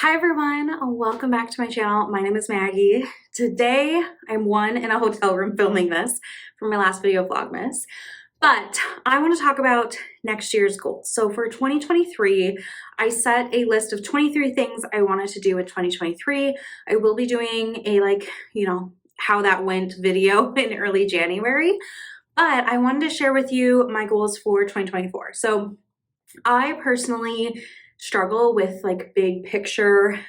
Hi everyone, welcome back to my channel. My name is Maggie. Today I'm in a hotel room filming this for my last video Vlogmas, but I want to talk about next year's goals. So for 2023, I set a list of 23 things I wanted to do in 2023. I will be doing a how that went video in early January, but I wanted to share with you my goals for 2024. So I personally struggle with like big picture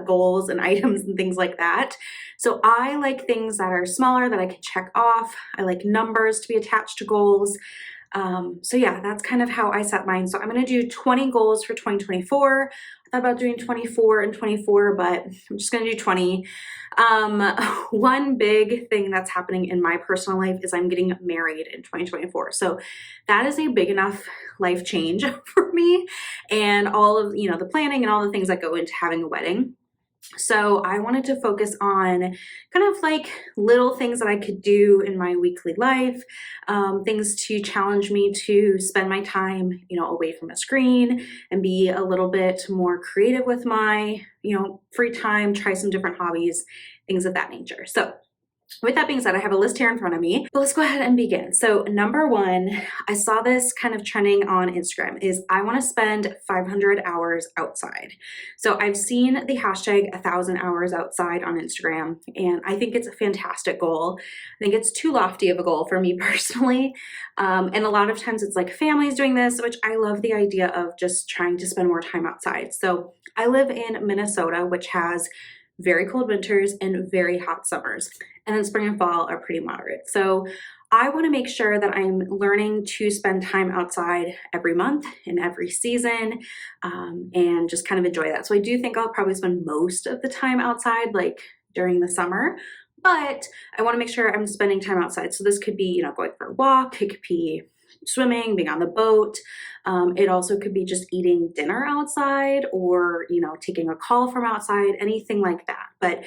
goals and items and things like that. So I like things that are smaller that I can check off. I like numbers to be attached to goals. So yeah, that's kind of how I set mine. So I'm going to do 20 goals for 2024. I thought about doing 24 and 24, but I'm just going to do 20. One big thing that's happening in my personal life is I'm getting married in 2024. So that is a big enough life change for me and all of, the planning and all the things that go into having a wedding. So I wanted to focus on kind of like little things that I could do in my weekly life, things to challenge me to spend my time, away from a screen and be a little bit more creative with my, free time, try some different hobbies, things of that nature. So with that being said, I have a list here in front of me, but let's go ahead and begin. So number one, I saw this kind of trending on Instagram, is I want to spend 500 hours outside. So I've seen the hashtag 1,000 hours outside on Instagram, and I think it's a fantastic goal. I think it's too lofty of a goal for me personally. And a lot of times it's like families doing this, which I love the idea of just trying to spend more time outside. So I live in Minnesota, which has very cold winters and very hot summers. And then spring and fall are pretty moderate. So I want to make sure that I'm learning to spend time outside every month and every season, and just kind of enjoy that. So I do think I'll probably spend most of the time outside, like during the summer, but I want to make sure I'm spending time outside. So this could be, going for a walk. It could be swimming, being on the boat. It also could be just eating dinner outside or, taking a call from outside, anything like that. But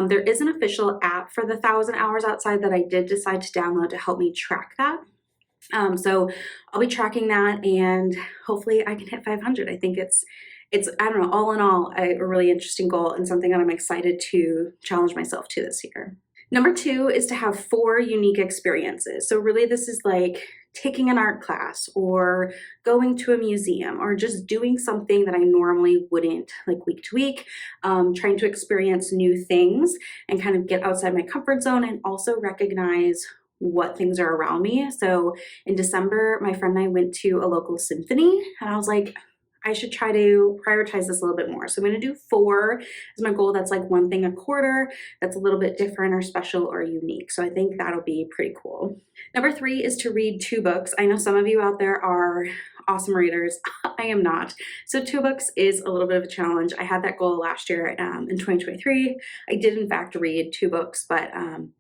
there is an official app for the 1,000 hours outside that I did decide to download to help me track that. So I'll be tracking that and hopefully I can hit 500. I think it's, I don't know, all in all, a really interesting goal and something that I'm excited to challenge myself to this year. Number two is to have 4 unique experiences. So really this is like taking an art class or going to a museum or just doing something that I normally wouldn't, like week to week, trying to experience new things and kind of get outside my comfort zone and also recognize what things are around me. So in December, my friend and I went to a local symphony and I was like, I should try to prioritize this a little bit more. So I'm going to do 4 as my goal. That's like one thing a quarter that's a little bit different or special or unique. So I think that'll be pretty cool. Number 3 is to read 2 books. I know some of you out there are awesome readers. I am not. So 2 books is a little bit of a challenge. I had that goal last year in 2023. I did in fact read 2 books, but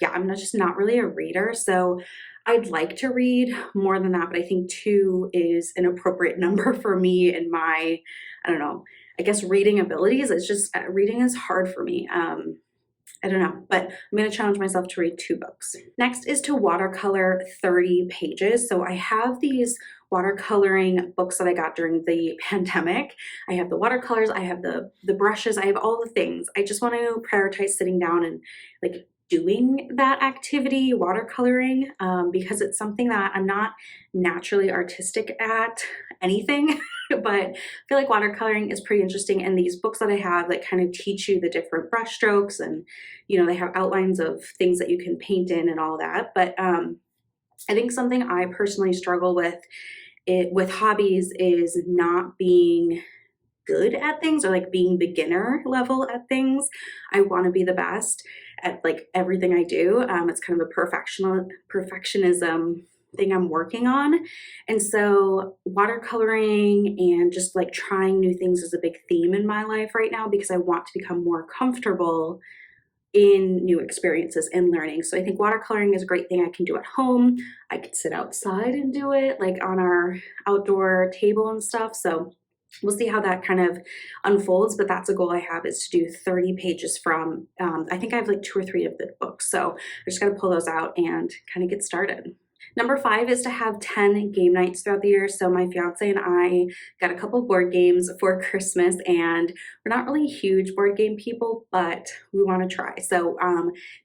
yeah, I'm just not really a reader. So I'd like to read more than that, but I think 2 is an appropriate number for me and my, I don't know, I guess reading abilities. It's just, reading is hard for me. I don't know, but I'm going to challenge myself to read 2 books. Next is to watercolor 30 pages. So I have these watercoloring books that I got during the pandemic. I have the watercolors, I have the brushes, I have all the things. I just want to prioritize sitting down and like doing that activity, watercoloring, because it's something that I'm not naturally artistic at anything, but I feel like watercoloring is pretty interesting. And these books that I have that kind of teach you the different brush strokes and, they have outlines of things that you can paint in and all that. But I think something I personally struggle with hobbies is not being good at things or like being beginner level at things. I want to be the best at like everything I do. It's kind of a perfectionism thing I'm working on. And so watercoloring and just like trying new things is a big theme in my life right now because I want to become more comfortable in new experiences and learning. So I think watercoloring is a great thing I can do at home. I could sit outside and do it like on our outdoor table and stuff. So we'll see how that kind of unfolds, but that's a goal I have, is to do 30 pages from, I think I have like 2 or 3 of the books. So I just got to pull those out and kind of get started. Number 5 is to have 10 game nights throughout the year. So my fiance and I got a couple board games for Christmas, and we're not really huge board game people, but we want to try. So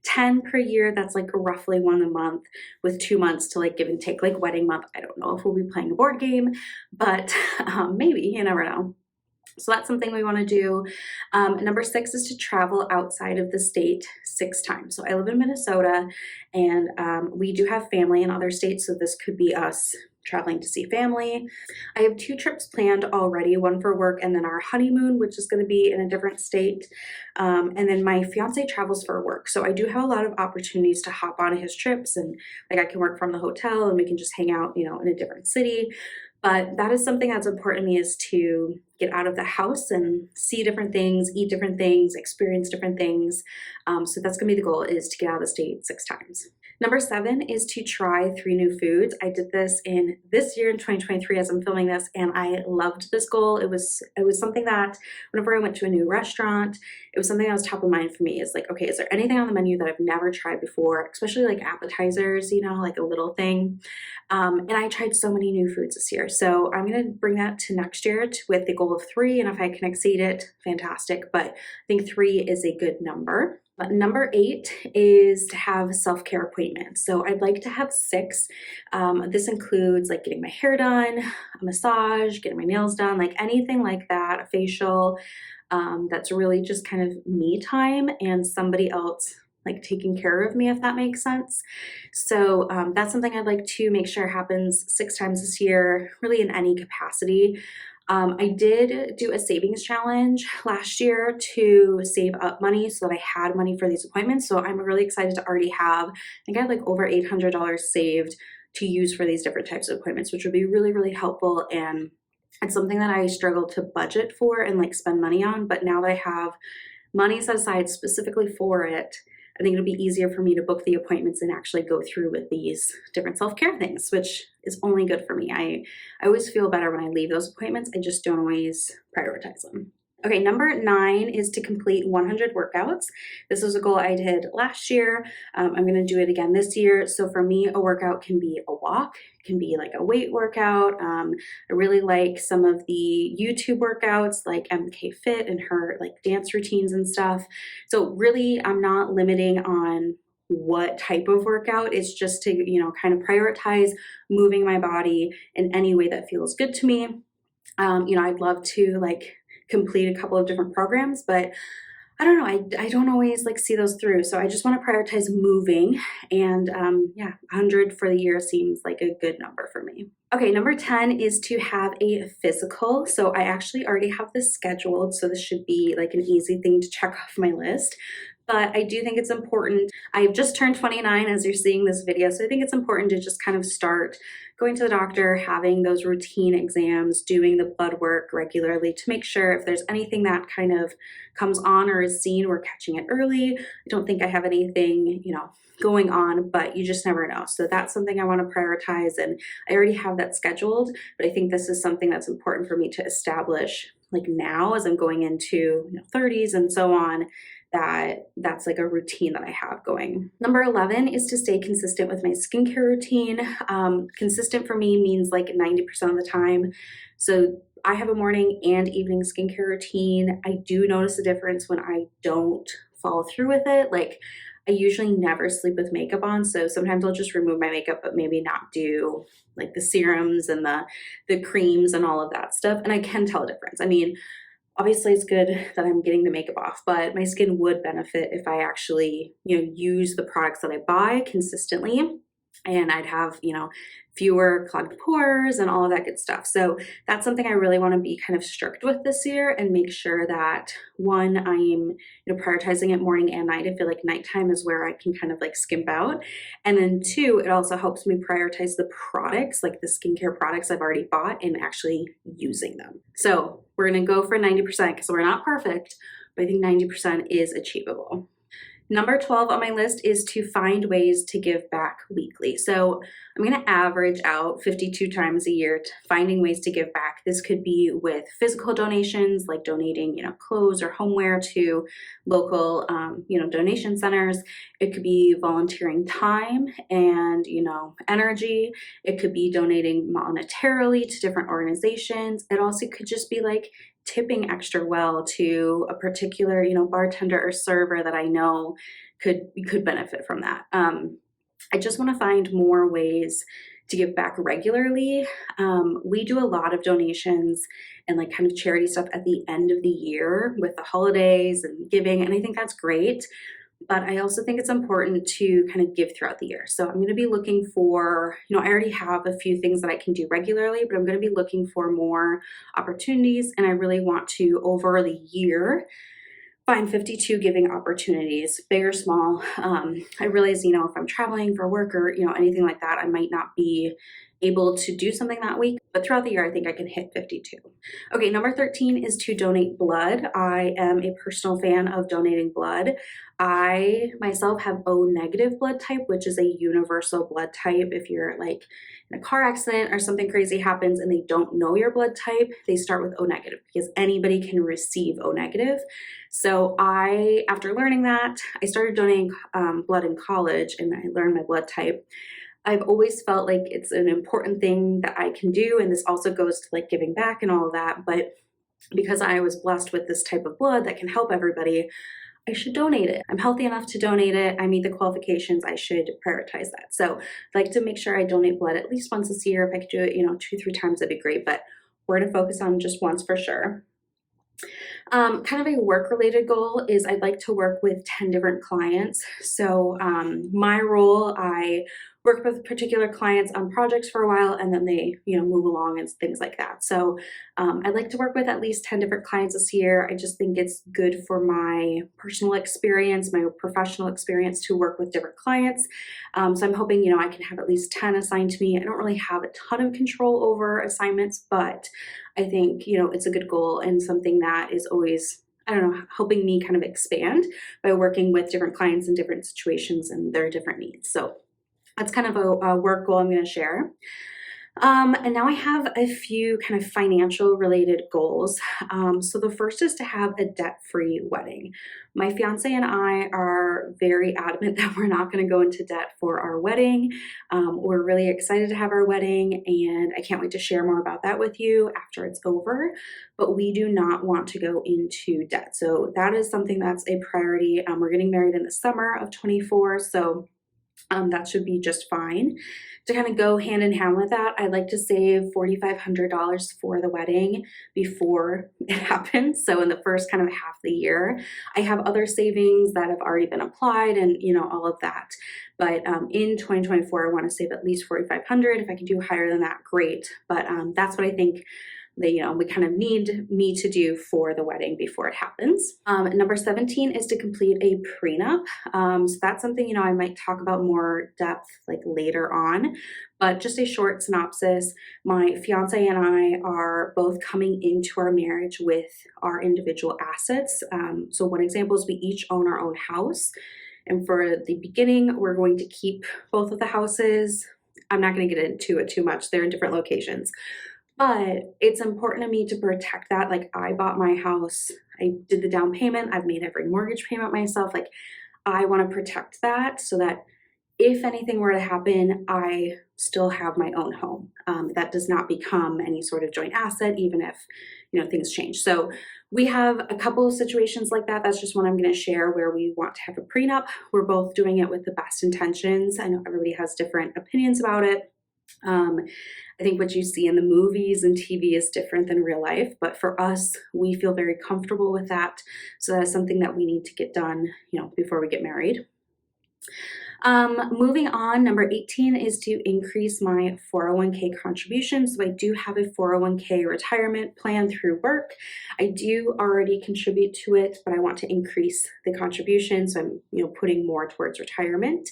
10 per year, that's like roughly one a month, with 2 months to like give and take, like wedding month. I don't know if we'll be playing a board game, but maybe, you never know. So that's something we want to do. Number 6 is to travel outside of the state 6 times. So I live in Minnesota, and we do have family in other states, so this could be us traveling to see family. I have 2 trips planned already, one for work and then our honeymoon, which is going to be in a different state. And then my fiance travels for work. So I do have a lot of opportunities to hop on his trips, and like I can work from the hotel and we can just hang out, you know, in a different city. But that is something that's important to me, is to get out of the house and see different things, eat different things, experience different things. So that's gonna be the goal, is to get out of the state 6 times. Number 7 is to try 3 new foods. I did this in this year in 2023 as I'm filming this, and I loved this goal. It was something that whenever I went to a new restaurant, it was something that was top of mind for me. Is like, okay, is there anything on the menu that I've never tried before, especially like appetizers, you know, like a little thing. And I tried so many new foods this year. So I'm gonna bring that to next year with the goal of 3, and if I can exceed it, fantastic. But I think 3 is a good number. But number 8 is to have self-care appointments. So I'd like to have 6. This includes like getting my hair done, a massage, getting my nails done, like anything like that, a facial. That's really just kind of me time and somebody else like taking care of me, if that makes sense. So that's something I'd like to make sure happens 6 times this year, really in any capacity. I did do a savings challenge last year to save up money so that I had money for these appointments. So I'm really excited to already have, I think I had like over $800 saved to use for these different types of appointments, which would be really, really helpful. And it's something that I struggle to budget for and like spend money on. But now that I have money set aside specifically for it, I think it'll be easier for me to book the appointments and actually go through with these different self-care things, which is only good for me. I always feel better when I leave those appointments. I just don't always prioritize them. Okay, number 9 is to complete 100 workouts. This was a goal I did last year. I'm going to do it again this year. So for me, a workout can be a walk, it can be like a weight workout. I really like some of the YouTube workouts like MK Fit and her like dance routines and stuff. So really, I'm not limiting on what type of workout. It's just to, you know, kind of prioritize moving my body in any way that feels good to me. You know, I'd love to like complete a couple of different programs, but I don't know, I don't always like see those through. So I just want to prioritize moving, and yeah, 100 for the year seems like a good number for me. Okay, number 10 is to have a physical. So I actually already have this scheduled, so this should be like an easy thing to check off my list. But I do think it's important. I've just turned 29 as you're seeing this video, so I think it's important to just kind of start going to the doctor, having those routine exams, doing the blood work regularly to make sure if there's anything that kind of comes on or is seen, we're catching it early. I don't think I have anything, you know, going on, but you just never know. So that's something I want to prioritize, and I already have that scheduled, but I think this is something that's important for me to establish like now as I'm going into, you know, 30s and so on, that's like a routine that I have going. Number 11 is to stay consistent with my skincare routine. Consistent for me means like 90% of the time. So I have a morning and evening skincare routine. I do notice a difference when I don't follow through with it. Like I usually never sleep with makeup on, so sometimes I'll just remove my makeup but maybe not do like the serums and the creams and all of that stuff, and I can tell a difference. I mean, obviously it's good that I'm getting the makeup off, but my skin would benefit if I actually, you know, use the products that I buy consistently, and I'd have, you know, fewer clogged pores and all of that good stuff. So that's something I really want to be kind of strict with this year and make sure that, one, I'm, you know, prioritizing it morning and night. I feel like nighttime is where I can kind of like skimp out. And then 2, it also helps me prioritize the products, like the skincare products I've already bought, and actually using them. So we're going to go for 90% because we're not perfect, but I think 90% is achievable. Number 12 on my list is to find ways to give back weekly. So I'm going to average out 52 times a year finding ways to give back. This could be with physical donations, like donating, clothes or homeware to local, donation centers. It could be volunteering time and, energy. It could be donating monetarily to different organizations. It also could just be like tipping extra well to a particular, bartender or server that I know could benefit from that. I just want to find more ways to give back regularly. We do a lot of donations and like kind of charity stuff at the end of the year with the holidays and giving, and I think that's great. But I also think it's important to kind of give throughout the year. So I'm going to be looking for, I already have a few things that I can do regularly, but I'm going to be looking for more opportunities. And I really want to, over the year, find 52 giving opportunities, big or small. I realize, if I'm traveling for work or, anything like that, I might not be able to do something that week, but throughout the year, I think I can hit 52. Okay, number 13 is to donate blood. I am a personal fan of donating blood. I myself have O negative blood type, which is a universal blood type. If you're like in a car accident or something crazy happens and they don't know your blood type, they start with O negative because anybody can receive O negative. So after learning that, I started donating blood in college and I learned my blood type. I've always felt like it's an important thing that I can do, and this also goes to like giving back and all of that, but because I was blessed with this type of blood that can help everybody, I should donate it. I'm healthy enough to donate it. I meet the qualifications. I should prioritize that. So I'd like to make sure I donate blood at least once this year. If I could do it, 2-3 times, that'd be great, but we're gonna focus on just once for sure. Kind of a work-related goal is I'd like to work with 10 different clients. So my role, I work with particular clients on projects for a while and then they, move along and things like that. So I'd like to work with at least 10 different clients this year. I just think it's good for my personal experience, my professional experience to work with different clients. So I'm hoping, I can have at least 10 assigned to me. I don't really have a ton of control over assignments, but I think, it's a good goal and something that is always, helping me kind of expand by working with different clients in different situations and their different needs. So that's kind of a work goal I'm going to share. And now I have a few kind of financial related goals. So the first is to have a debt-free wedding. My fiance and I are very adamant that we're not going to go into debt for our wedding. We're really excited to have our wedding and I can't wait to share more about that with you after it's over, but we do not want to go into debt. So that is something that's a priority. We're getting married in the summer of 24, so that should be just fine. To kind of go hand in hand with that, I'd like to save $4,500 for the wedding before it happens. So in the first kind of half of the year, I have other savings that have already been applied and, all of that. But in 2024, I want to save at least $4,500. If I can do higher than that, great. But that's what I think we kind of need me to do for the wedding before it happens. Number 17 is to complete a prenup. So that's something, I might talk about more depth like later on, but just a short synopsis. My fiance and I are both coming into our marriage with our individual assets. So one example is we each own our own house. And for the beginning, we're going to keep both of the houses. I'm not going to get into it too much. They're in different locations. But it's important to me to protect that. Like I bought my house, I did the down payment, I've made every mortgage payment myself. Like I want to protect that so that if anything were to happen, I still have my own home. That does not become any sort of joint asset, even if, things change. So we have a couple of situations like that. That's just one I'm going to share where we want to have a prenup. We're both doing it with the best intentions. I know everybody has different opinions about it. I think what you see in the movies and TV is different than real life, but for us, we feel very comfortable with that. So that is something that we need to get done, before we get married. Moving on, number 18 is to increase my 401k contribution. So I do have a 401k retirement plan through work. I do already contribute to it, but I want to increase the contribution. So I'm, putting more towards retirement.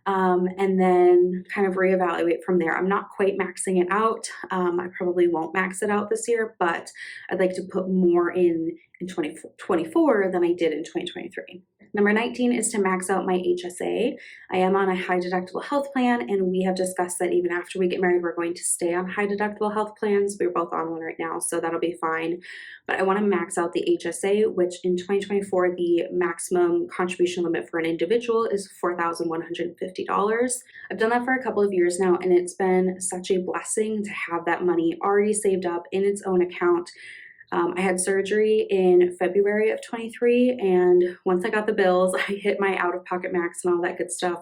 and then kind of reevaluate from there. I'm not quite maxing it out. I probably won't max it out this year, but I'd like to put more in 2024 than I did in 2023. Number 19 is to max out my HSA. I am on a high deductible health plan, and we have discussed that even after we get married, we're going to stay on high deductible health plans. We're both on one right now, so that'll be fine. But I want to max out the HSA, which in 2024, the maximum contribution limit for an individual is $4,150. I've done that for a couple of years now, and it's been such a blessing to have that money already saved up in its own account. I had surgery in February of 23, and once I got the bills, I hit my out-of-pocket max and all that good stuff.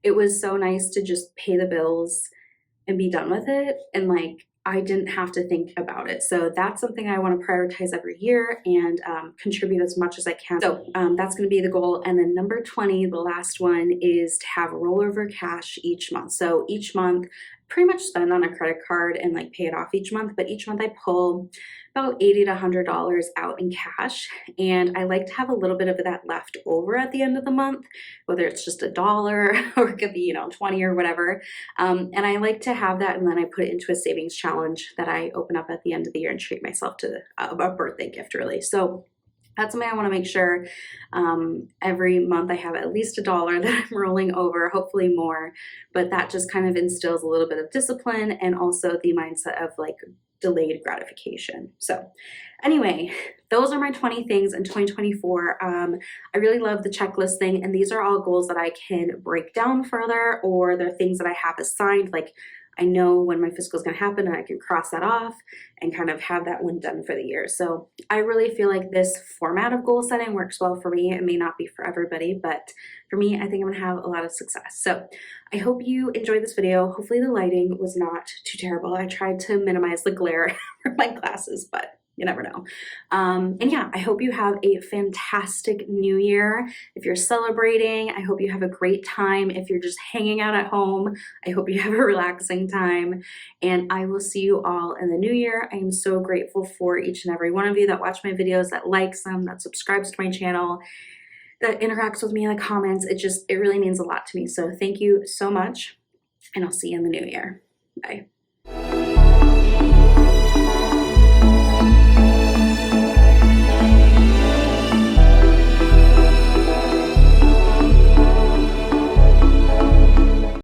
It was so nice to just pay the bills and be done with it, and like I didn't have to think about it. So that's something I want to prioritize every year and contribute as much as I can. So that's going to be the goal. And then number 20, the last one, is to have rollover cash each month. So each month, pretty much spend on a credit card and like pay it off each month, but each month I pull about $80 to $100 out in cash, and I like to have a little bit of that left over at the end of the month, whether it's just $1 or it could be 20 or whatever, and I like to have that, and then I put it into a savings challenge that I open up at the end of the year and treat myself to a birthday gift, really. So that's something I want to make sure every month I have at least $1 that I'm rolling over, hopefully more, but that just kind of instills a little bit of discipline and also the mindset of like delayed gratification. So anyway, those are my 20 things in 2024. I really love the checklist thing, and these are all goals that I can break down further, or they're things that I have assigned, like I know when my fiscal is going to happen and I can cross that off and kind of have that one done for the year. So I really feel like this format of goal setting works well for me. It may not be for everybody, but for me, I think I'm going to have a lot of success. So I hope you enjoyed this video. Hopefully the lighting was not too terrible. I tried to minimize the glare from my glasses, but you never know. And yeah, I hope you have a fantastic new year. If you're celebrating, I hope you have a great time. If you're just hanging out at home, I hope you have a relaxing time. And I will see you all in the new year. I am so grateful for each and every one of you that watch my videos, that likes them, that subscribes to my channel, that interacts with me in the comments. It really means a lot to me. So thank you so much, and I'll see you in the new year. Bye.